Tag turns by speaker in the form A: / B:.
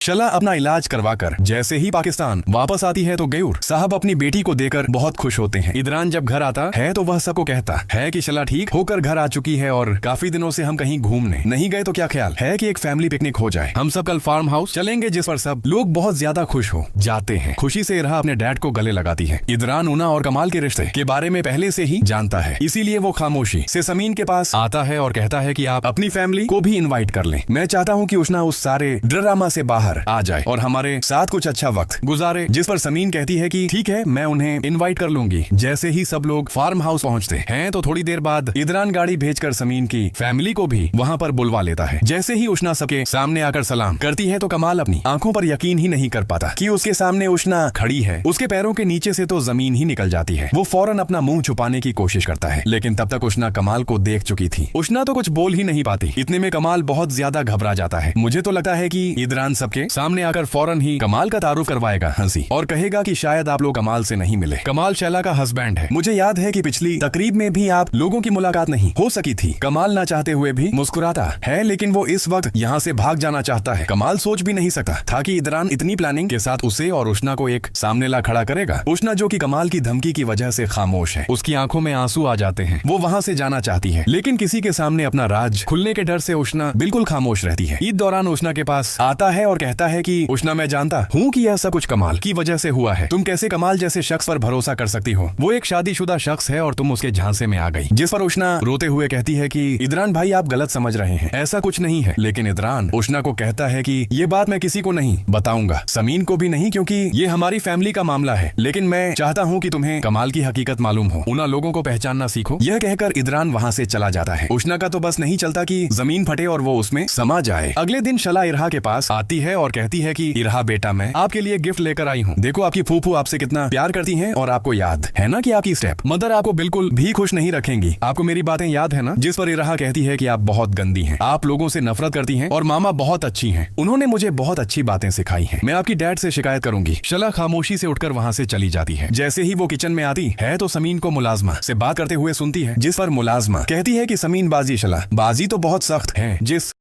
A: शला अपना इलाज करवाकर जैसे ही पाकिस्तान वापस आती है तो गयूर साहब अपनी बेटी को देकर बहुत खुश होते हैं। इदरान जब घर आता है तो वह सबको कहता है कि शला ठीक होकर घर आ चुकी है और काफी दिनों से हम कहीं घूमने नहीं गए, तो क्या ख्याल है कि एक फैमिली पिकनिक हो जाए, हम सब कल फार्म हाउस चलेंगे। जिस पर सब लोग बहुत ज्यादा खुश हो जाते हैं। खुशी से इरहा अपने डैड को गले लगाती है। इदरान उना और कमाल के रिश्ते के बारे में पहले से ही जानता है, इसीलिए वो खामोशी से समीन के पास आता है और कहता है कि आप अपनी फैमिली को भी इन्वाइट कर लें। मैं चाहता हूँ कि उष्णा उस सारे ड्रामा से बाहर आ जाए और हमारे साथ कुछ अच्छा वक्त गुजारे। जिस पर समीन कहती है कि ठीक है, मैं उन्हें इनवाइट कर लूंगी। जैसे ही सब लोग फार्म हाउस पहुंचते हैं तो थोड़ी देर बाद इदरान गाड़ी भेजकर समीन की फैमिली को भी वहां पर बुलवा लेता है। जैसे ही उष्णा सबके सामने आकर सलाम करती है तो कमाल अपनी आंखों पर यकीन ही नहीं कर पाता कि उसके सामने उष्णा खड़ी है। उसके पैरों के नीचे से तो जमीन ही निकल जाती है। वो फौरन अपना मुंह छुपाने की कोशिश करता है, लेकिन तब तक उष्णा कमाल को देख चुकी थी। उष्णा तो कुछ बोल ही नहीं पाती। इतने में कमाल बहुत ज्यादा घबरा जाता है। मुझे तो लगता है कि इदरान सबके सामने आकर फौरन ही कमाल का तारुफ करवाएगा हंसी और कहेगा कि शायद आप लोग कमाल से नहीं मिले। कमाल शैला का हस्बैंड है। मुझे याद है कि पिछली तकरीब में भी आप लोगों की मुलाकात नहीं हो सकी थी। कमाल ना चाहते हुए भी मुस्कुराता है, लेकिन वो इस वक्त यहाँ से भाग जाना चाहता है। कमाल सोच भी नहीं सकता था कि इदरान इतनी प्लानिंग के साथ उसे और उष्णा को एक सामने ला खड़ा करेगा। उष्णा जो कि कमाल की धमकी की वजह से खामोश है, उसकी आंखों में आंसू आ जाते हैं। वो वहाँ से जाना चाहती है, लेकिन किसी के सामने अपना राज खुलने के डर से उष्णा बिल्कुल खामोश रहती है। ईद दौरान उष्णा के पास आता है और कहता है कि उष्णा, मैं जानता हूँ कि यह सब कुछ कमाल की वजह से हुआ है। तुम कैसे कमाल जैसे शख्स पर भरोसा कर सकती हो? वो एक शादीशुदा शख्स है और तुम उसके झांसे में आ गई। जिस पर उष्णा रोते हुए कहती है कि इदरान भाई, आप गलत समझ रहे हैं, ऐसा कुछ नहीं है। लेकिन इदरान उष्णा को कहता है कि ये बात मैं किसी को नहीं बताऊंगा, समीन को भी नहीं, क्योंकि ये हमारी फैमिली का मामला है। लेकिन मैं चाहता हूँ कि तुम्हें कमाल की हकीकत मालूम हो, उन लोगों को पहचानना सीखो। यह कहकर इदरान वहाँ से चला जाता है। उष्णा का तो बस नहीं चलता कि जमीन फटे और वो उसमें समा जाए। अगले दिन शला इरहा के पास आती है और कहती है कि इरहा बेटा, मैं आपके लिए गिफ्ट लेकर आई हूँ। देखो आपकी फूफू आपसे कितना प्यार करती हैं और आपको याद है ना कि आपकी स्टेप मदर आपको बिल्कुल भी खुश नहीं रखेंगी। आपको मेरी बातें याद है ना? जिस पर इरहा कहती है कि आप बहुत गंदी हैं, आप लोगों से नफरत करती हैं और मामा बहुत अच्छी हैं, उन्होंने मुझे बहुत अच्छी बातें सिखाई हैं। मैं आपकी डैड से शिकायत करूंगी। शला खामोशी से उठकर वहाँ से चली जाती है। जैसे ही वो किचन में आती है तो समीन को मुलाजमा से बात करते हुए सुनती है, जिस पर मुलाजमा कहती है कि समीन बाजी शला, बाजी तो बहुत सख्त है। जिस